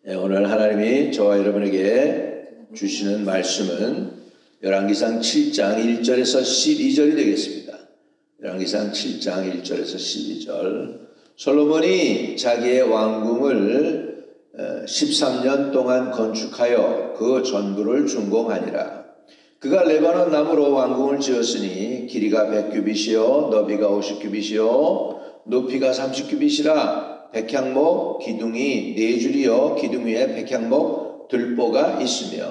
오늘 하나님이 저와 여러분에게 주시는 말씀은 열왕기상 7장 1절에서 12절이 되겠습니다. 열왕기상 7장 1절에서 12절. 솔로몬이 자기의 왕궁을 13년 동안 건축하여 그 전부를 준공하니라. 그가 레바논 나무로 왕궁을 지었으니 길이가 100규빗이요 너비가 50규빗이요 높이가 30규빗이라 백향목 기둥이 4줄이요 기둥 위에 백향목 들보가 있으며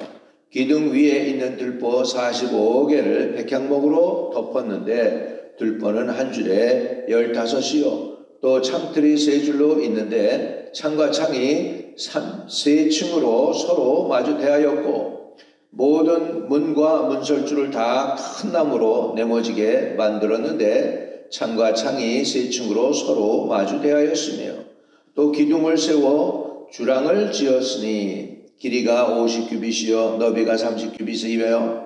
기둥 위에 있는 들보 45개를 백향목으로 덮었는데 들보는 한 줄에 15이요 또 창틀이 3줄로 있는데 창과 창이 3층으로 서로 마주 대하였고 모든 문과 문설주를 다 큰 나무로 네모지게 만들었는데 창과 창이 3층으로 서로 마주 대하였으며 또 기둥을 세워 주랑을 지었으니 길이가 50규빗이요 너비가 30규빗이며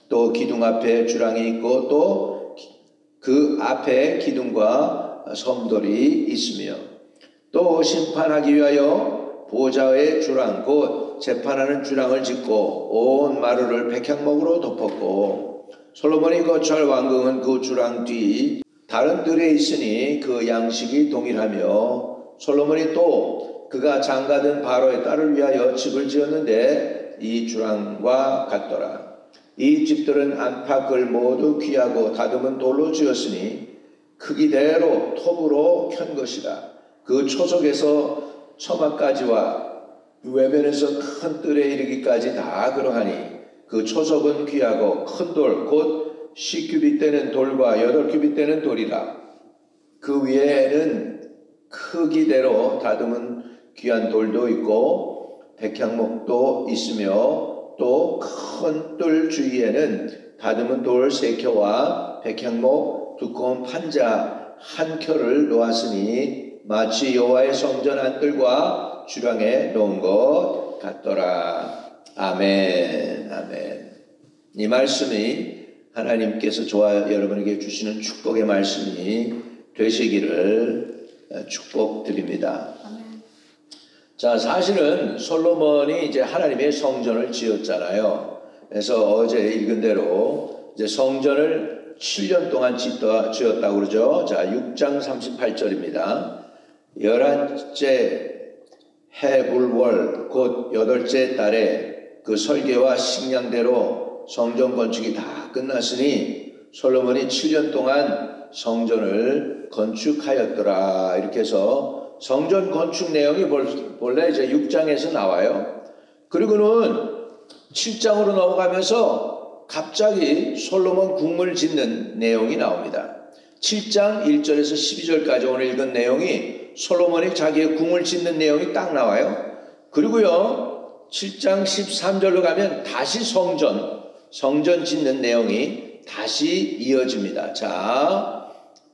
또 기둥 앞에 주랑이 있고 또 그 앞에 기둥과 섬돌이 있으며 또 심판하기 위하여 보좌의 주랑 곧 재판하는 주랑을 짓고 온 마루를 백향목으로 덮었고 솔로몬이 거처할 왕궁은 그 주랑 뒤 다른 뜰에 있으니 그 양식이 동일하며 솔로몬이 또 그가 장가든 바로의 딸을 위하여 집을 지었는데 이 주랑과 같더라. 이 집들은 안팎을 모두 귀하고 다듬은 돌로 지었으니 크기대로 톱으로 켠 것이라. 그 초석에서 처마까지와 외면에서 큰 뜰에 이르기까지 다 그러하니 그 초석은 귀하고 큰 돌 곧 10규빗 되는 돌과 8규빗 되는 돌이라. 그 위에는 크기대로 다듬은 귀한 돌도 있고 백향목도 있으며 또 큰 뜰 주위에는 다듬은 돌 3켜와 백향목 두꺼운 판자 1켜를 놓았으니 마치 여호와의 성전 안뜰과 주랑에 놓은 것 같더라. 아멘. 아멘. 이 말씀이 하나님께서 저와 여러분에게 주시는 축복의 말씀이 되시기를 축복드립니다. 자, 사실은 솔로몬이 이제 하나님의 성전을 지었잖아요. 그래서 어제 읽은 대로 이제 성전을 7년 동안 지었다고 그러죠. 자, 6장 38절입니다. 11째 해불월 곧 8째 달에 그 설계와 식량대로 성전 건축이 다 끝났으니 솔로몬이 7년 동안 성전을 건축하였더라. 이렇게 해서 성전 건축 내용이 본래 이제 6장에서 나와요. 그리고는 7장으로 넘어가면서 갑자기 솔로몬 궁을 짓는 내용이 나옵니다. 7장 1절에서 12절까지 오늘 읽은 내용이 솔로몬이 자기의 궁을 짓는 내용이 딱 나와요. 그리고요 7장 13절로 가면 다시 성전 짓는 내용이 다시 이어집니다. 자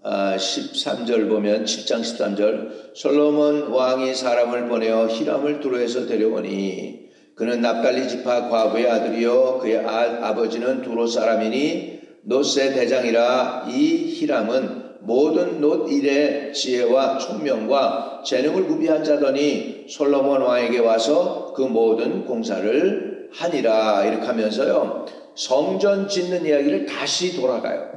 13절 보면 7장 13절 솔로몬 왕이 사람을 보내어 히람을 두로에서 데려오니 그는 납달리 지파 과부의 아들이요 그의 아버지는 두로 사람이니 놋의 대장이라. 이 히람은 모든 놋 일의 지혜와 총명과 재능을 구비한 자더니 솔로몬 왕에게 와서 그 모든 공사를 하니라. 이렇게 하면서요 성전 짓는 이야기를 다시 돌아가요.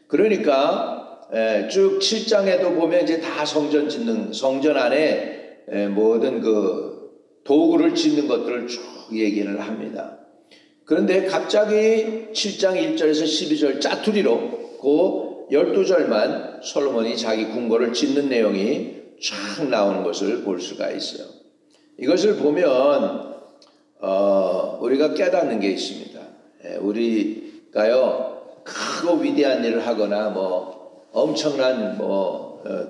그러니까 쭉 7장에도 보면 이제 다 성전 안에 모든 그 도구를 짓는 것들을 쭉 얘기를 합니다. 그런데 갑자기 7장 1절에서 12절 짜투리로 그 12절만 솔로몬이 자기 궁궐을 짓는 내용이 쫙 나오는 것을 볼 수가 있어요. 이것을 보면 우리가 깨닫는 게 있습니다. 우리가요 크고 위대한 일을 하거나 엄청난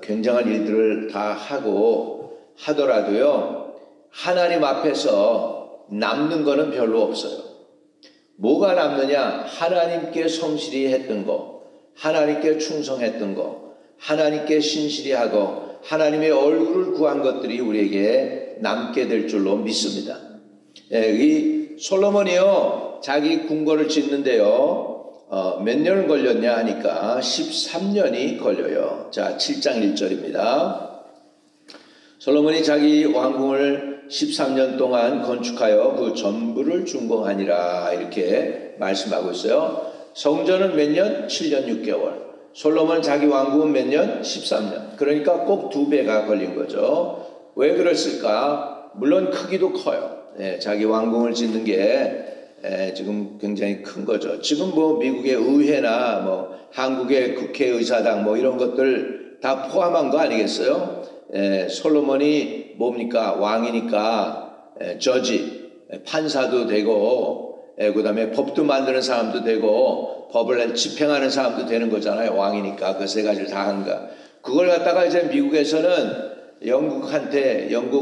굉장한 일들을 다 하고 하더라도요 하나님 앞에서 남는 거는 별로 없어요. 뭐가 남느냐? 하나님께 성실히 했던 거, 하나님께 충성했던 거, 하나님께 신실히 하고 하나님의 얼굴을 구한 것들이 우리에게 남게 될 줄로 믿습니다. 이 솔로몬이요 자기 궁궐을 짓는데요 몇 년을 걸렸냐 하니까 13년이 걸려요. 자 7장 1절입니다. 솔로몬이 자기 왕궁을 13년 동안 건축하여 그 전부를 준공하니라 이렇게 말씀하고 있어요. 성전은 몇 년? 7년 6개월. 솔로몬 자기 왕궁은 몇 년? 13년. 그러니까 꼭 2배가 걸린 거죠. 왜 그랬을까? 물론 크기도 커요. 자기 왕궁을 짓는 게 지금 굉장히 큰 거죠. 지금 뭐 미국의 의회나 뭐 한국의 국회의사당 뭐 이런 것들 다 포함한 거 아니겠어요? 솔로몬이 뭡니까? 왕이니까 저지, 판사도 되고 그 다음에 법도 만드는 사람도 되고 법을 집행하는 사람도 되는 거잖아요. 왕이니까 그 세 가지를 다 한가. 그걸 갖다가 이제 미국에서는 영국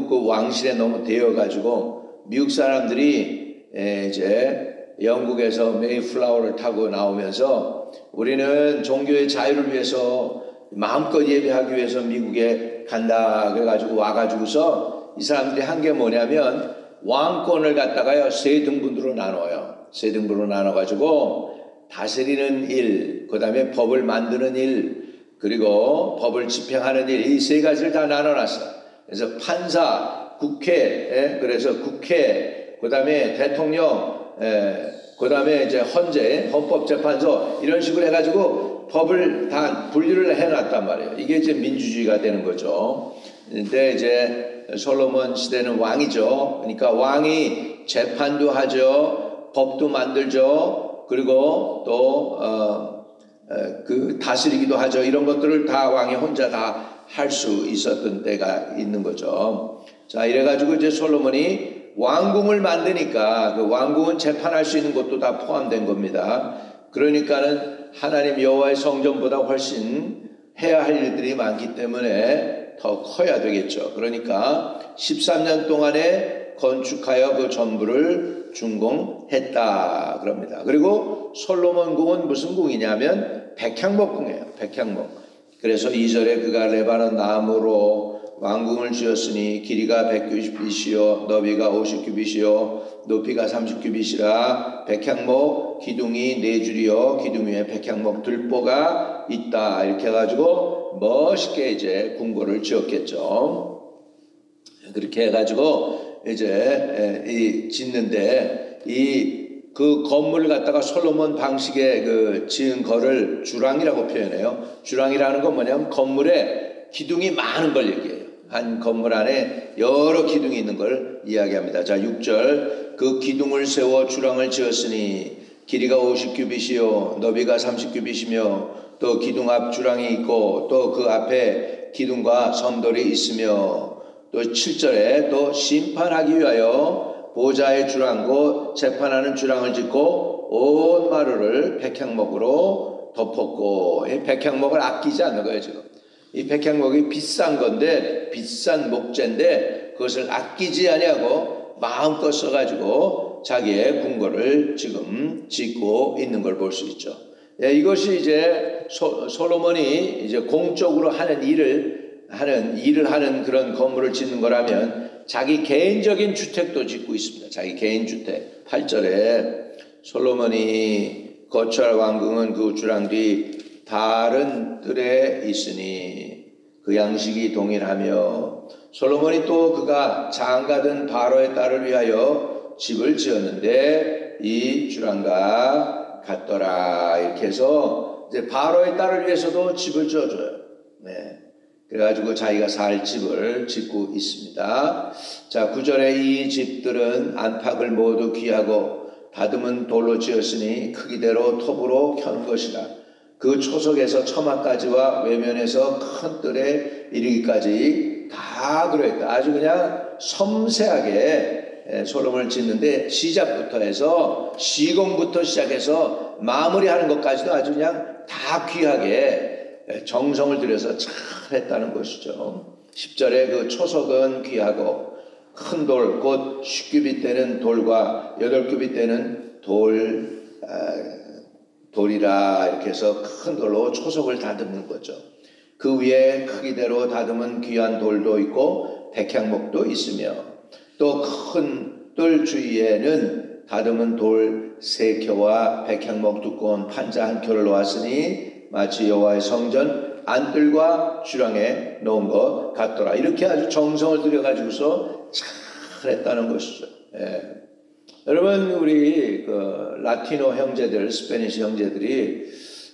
그 왕실에 너무 되어가지고 미국 사람들이 이제 영국에서 메이플라워를 타고 나오면서 우리는 종교의 자유를 위해서 마음껏 예배하기 위해서 미국에 간다 그래가지고 와가지고서 이 사람들이 한 게 뭐냐면 왕권을 갖다가요 3등분으로 나눠요. 3등분으로 나눠가지고 다스리는 일, 그 다음에 법을 만드는 일, 그리고 법을 집행하는 일, 이 3가지를 다 나눠놨어요. 그래서 판사, 국회, 그래서 국회, 그 다음에 대통령, 그 다음에 이제 헌재, 헌법재판소 이런 식으로 해가지고 법을 다 분류를 해놨단 말이에요. 이게 이제 민주주의가 되는 거죠. 근데 이제 솔로몬 시대는 왕이죠. 그러니까 왕이 재판도 하죠, 법도 만들죠, 그리고 또 그 다스리기도 하죠. 이런 것들을 다 왕이 혼자 다 할 수 있었던 때가 있는 거죠. 자, 이래가지고 이제 솔로몬이 왕궁을 만드니까 그 왕궁은 재판할 수 있는 것도 다 포함된 겁니다. 그러니까는 하나님 여호와의 성전보다 훨씬 해야 할 일들이 많기 때문에 더 커야 되겠죠. 그러니까 13년 동안에 건축하여 그 전부를 준공했다 그럽니다. 그리고 솔로몬 궁은 무슨 궁이냐면 백향목 궁이에요. 백향목. 그래서 2절에 그가 레바논 나무로 왕궁을 지었으니 길이가 100규빗이요 너비가 50규빗이요 높이가 30규빗이라 백향목 기둥이 4줄이요 기둥 위에 백향목 들보가 있다. 이렇게 해가지고 멋있게 이제 궁궐을 지었겠죠. 그렇게 해가지고 이제 이 짓는데 그 건물을 갖다가 솔로몬 방식의 그 지은 거를 주랑이라고 표현해요. 주랑이라는 건 뭐냐면 건물에 기둥이 많은 걸 얘기해요. 한 건물 안에 여러 기둥이 있는 걸 이야기합니다. 자, 6절 그 기둥을 세워 주랑을 지었으니 길이가 50규빗이요 너비가 30규빗이며 또 기둥 앞 주랑이 있고 또 그 앞에 기둥과 섬돌이 있으며 또 7절에 또 심판하기 위하여 보좌의 주랑과 재판하는 주랑을 짓고 온 마루를 백향목으로 덮었고, 이 백향목을 아끼지 않는 거예요. 지금 이 백향목이 비싼 건데 비싼 목재인데 그것을 아끼지 아니하고 마음껏 써가지고 자기의 궁궐을 지금 짓고 있는 걸 볼 수 있죠. 이것이 이제 솔로몬이 이제 공적으로 하는 일을 하는 그런 건물을 짓는 거라면 자기 개인적인 주택도 짓고 있습니다. 자기 개인 주택. 8절에 솔로몬이 거처할 왕궁은 그 주랑 뒤 다른 뜰에 있으니 그 양식이 동일하며 솔로몬이 또 그가 장가든 바로의 딸을 위하여 집을 지었는데 이 주랑과 같더라. 이렇게 해서 이제 바로의 딸을 위해서도 집을 지어줘요. 네. 그래가지고 자기가 살 집을 짓고 있습니다. 자, 9절에 이 집들은 안팎을 모두 귀하고 다듬은 돌로 지었으니 크기대로 톱으로 켠 것이라. 그 초석에서 처마까지와 외면에서 큰 뜰에 이르기까지 다 들어있다. 아주 그냥 섬세하게 솔로몬을 짓는데 시작부터 해서 시공부터 시작해서 마무리하는 것까지도 아주 그냥 다 귀하게 정성을 들여서 잘 했다는 것이죠. 10절에 그 초석은 귀하고 큰 돌, 곧 10규빗 되는 돌과 8규빗 되는 돌이라 이렇게 해서 큰 돌로 초석을 다듬는 거죠. 그 위에 크기대로 다듬은 귀한 돌도 있고 백향목도 있으며 또 큰 뜰 주위에는 다듬은 돌 3켜와 백향목 두꺼운 판자 1켜를 놓았으니 마치 여호와의 성전 안뜰과 주량에 넣은 것 같더라. 이렇게 아주 정성을 들여가지고서 잘했다는 것이죠. 예. 여러분, 우리 그 라티노 형제들, 스페니시 형제들이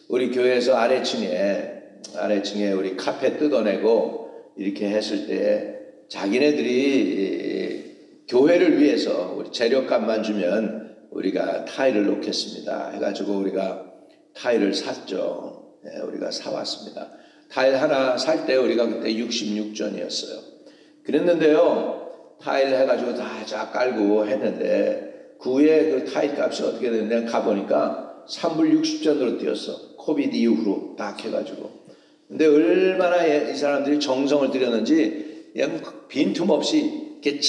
우리 교회에서 아래층에 우리 카페 뜯어내고 이렇게 했을 때 자기네들이 교회를 위해서 우리 재료값만 주면 우리가 타일을 놓겠습니다 해가지고 우리가 타일을 샀죠. 예, 우리가 사왔습니다. 타일 하나 살 때 우리가 그때 66전이었어요. 그랬는데요, 타일 해가지고 다 깔고 했는데 그 후에 그 타일 값이 어떻게 됐는데 가보니까 3불 60전으로 뛰었어. 코비드 이후로 딱 해가지고. 근데 얼마나 이 사람들이 정성을 들였는지 그냥 빈틈없이 이렇게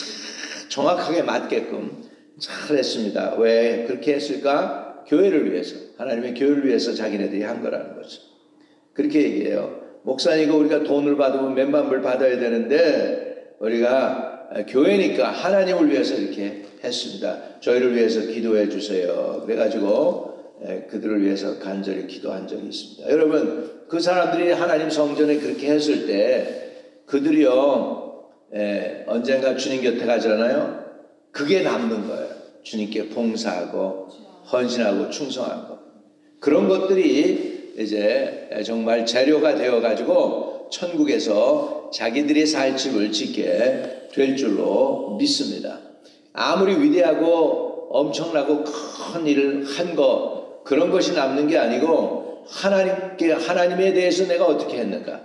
정확하게 맞게끔 잘했습니다. 왜 그렇게 했을까? 교회를 위해서, 하나님의 교회를 위해서 자기네들이 한 거라는 거죠. 그렇게 얘기해요. 목사니까 우리가 돈을 받으면 몇만 불 받아야 되는데 우리가 교회니까 하나님을 위해서 이렇게 했습니다. 저희를 위해서 기도해 주세요. 그래가지고 그들을 위해서 간절히 기도한 적이 있습니다. 여러분, 그 사람들이 하나님 성전에 그렇게 했을 때 그들이요, 언젠가 주님 곁에 가잖아요. 그게 남는 거예요. 주님께 봉사하고 헌신하고 충성한 것. 그런 것들이 이제 정말 재료가 되어가지고 천국에서 자기들이 살 집을 짓게 될 줄로 믿습니다. 아무리 위대하고 엄청나고 큰 일을 한 것, 그런 것이 남는 게 아니고 하나님에 대해서 내가 어떻게 했는가,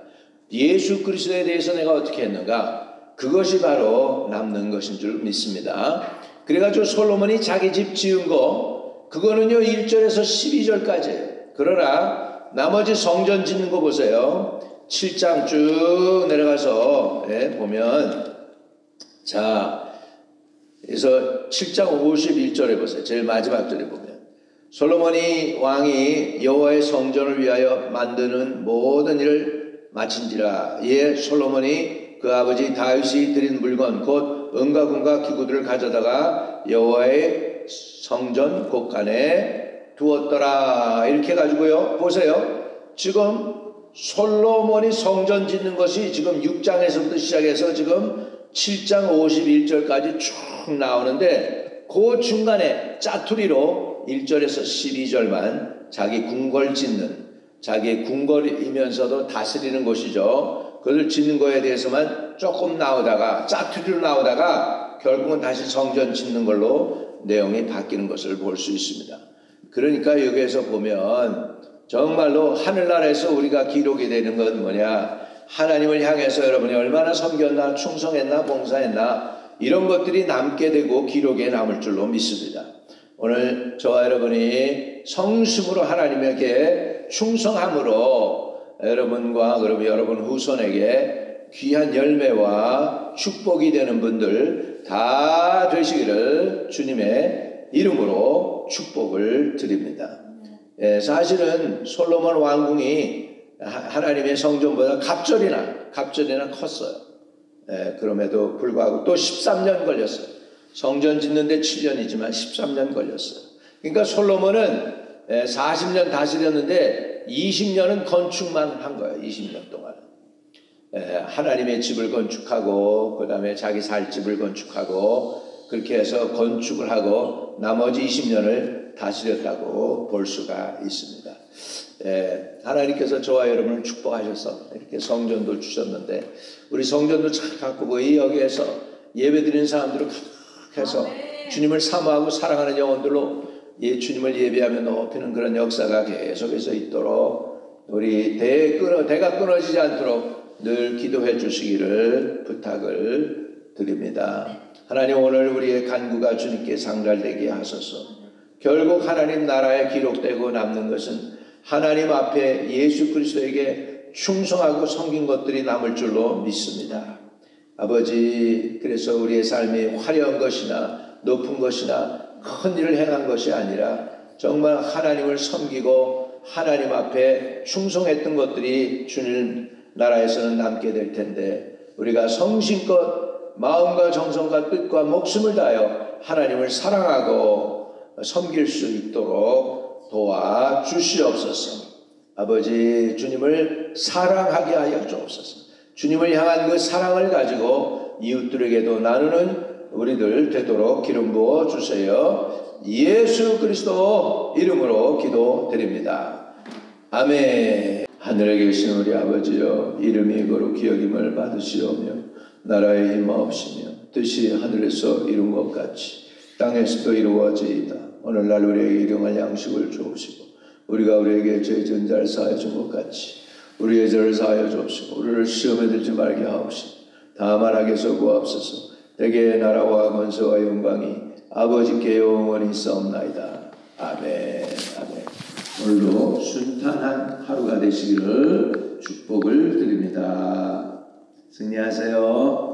예수 그리스도에 대해서 내가 어떻게 했는가, 그것이 바로 남는 것인 줄 믿습니다. 그래가지고 솔로몬이 자기 집 지은 거, 그거는요 1절에서 12절까지예요. 그러나 나머지 성전 짓는 거 보세요. 7장 쭉 내려가서 보면, 자, 그래서 7장 51절에 보세요. 제일 마지막 절에 보면 솔로몬이 왕이 여호와의 성전을 위하여 만드는 모든 일을 마친지라. 예, 솔로몬이 그 아버지 다윗이 드린 물건 곧 은과 금과 기구들을 가져다가 여호와의 성전 곳간에 두었더라. 이렇게 해가지고요, 보세요. 지금 솔로몬이 성전 짓는 것이 지금 6장에서부터 시작해서 지금 7장 51절까지 쭉 나오는데 그 중간에 짜투리로 1절에서 12절만 자기 궁궐 짓는, 자기 궁궐이면서도 다스리는 곳이죠. 그걸 짓는 거에 대해서만 조금 나오다가 짜투리로 나오다가 결국은 다시 성전 짓는 걸로 내용이 바뀌는 것을 볼 수 있습니다. 그러니까 여기에서 보면 정말로 하늘나라에서 우리가 기록이 되는 건 뭐냐, 하나님을 향해서 여러분이 얼마나 섬겼나, 충성했나, 봉사했나, 이런 것들이 남게 되고 기록에 남을 줄로 믿습니다. 오늘 저와 여러분이 성심으로 하나님에게 충성함으로 여러분과 여러분 후손에게 귀한 열매와 축복이 되는 분들 다 되시기를 주님의 이름으로 축복을 드립니다. 사실은 솔로몬 왕궁이 하나님의 성전보다 갑절이나 컸어요. 그럼에도 불구하고 또 13년 걸렸어요. 성전 짓는데 7년이지만 13년 걸렸어요. 그러니까 솔로몬은 40년 다스렸는데 20년은 건축만 한 거예요. 20년 동안. 하나님의 집을 건축하고 그 다음에 자기 살 집을 건축하고 그렇게 해서 건축을 하고 나머지 20년을 다스렸다고 볼 수가 있습니다. 하나님께서 저와 여러분을 축복하셔서 이렇게 성전도 주셨는데 우리 성전도 잘 가꾸고 이 여기에서 예배드리는 사람들을 가득해서 주님을 사모하고 사랑하는 영혼들로 주님을 예배하며 높이는 그런 역사가 계속해서 있도록 우리 대가 끊어지지 않도록 늘 기도해 주시기를 부탁을 드립니다. 하나님, 오늘 우리의 간구가 주님께 상달되게 하소서. 결국 하나님 나라에 기록되고 남는 것은 하나님 앞에 예수 그리스도에게 충성하고 섬긴 것들이 남을 줄로 믿습니다. 아버지, 그래서 우리의 삶이 화려한 것이나 높은 것이나 큰 일을 행한 것이 아니라 정말 하나님을 섬기고 하나님 앞에 충성했던 것들이 주님 나라에서는 남게 될 텐데 우리가 성심껏 마음과 정성과 뜻과 목숨을 다하여 하나님을 사랑하고 섬길 수 있도록 도와주시옵소서. 아버지 주님을 사랑하게 하여 주옵소서. 주님을 향한 그 사랑을 가지고 이웃들에게도 나누는 우리들 되도록 기름 부어 주세요. 예수 그리스도 이름으로 기도드립니다. 아멘. 하늘에 계신 우리 아버지여, 이름이 거룩히 여김을 받으시오며 나라의 힘없으며 뜻이 하늘에서 이룬 것 같이 땅에서도 이루어지이다. 오늘날 우리에게 일용할 양식을 주옵시고 우리가 우리에게 죄 지은 자를 사하여 준 것 같이 우리의 죄를 사하여 주옵시고 우리를 시험에 들지 말게 하옵시고 다만 악에서 구하옵소서. 대개 나라와 권세와 영광이 아버지께 영원히 있사옵나이다. 아멘. 아멘. 오늘도 순탄한 하루가 되시기를 축복을 드립니다. 승리하세요.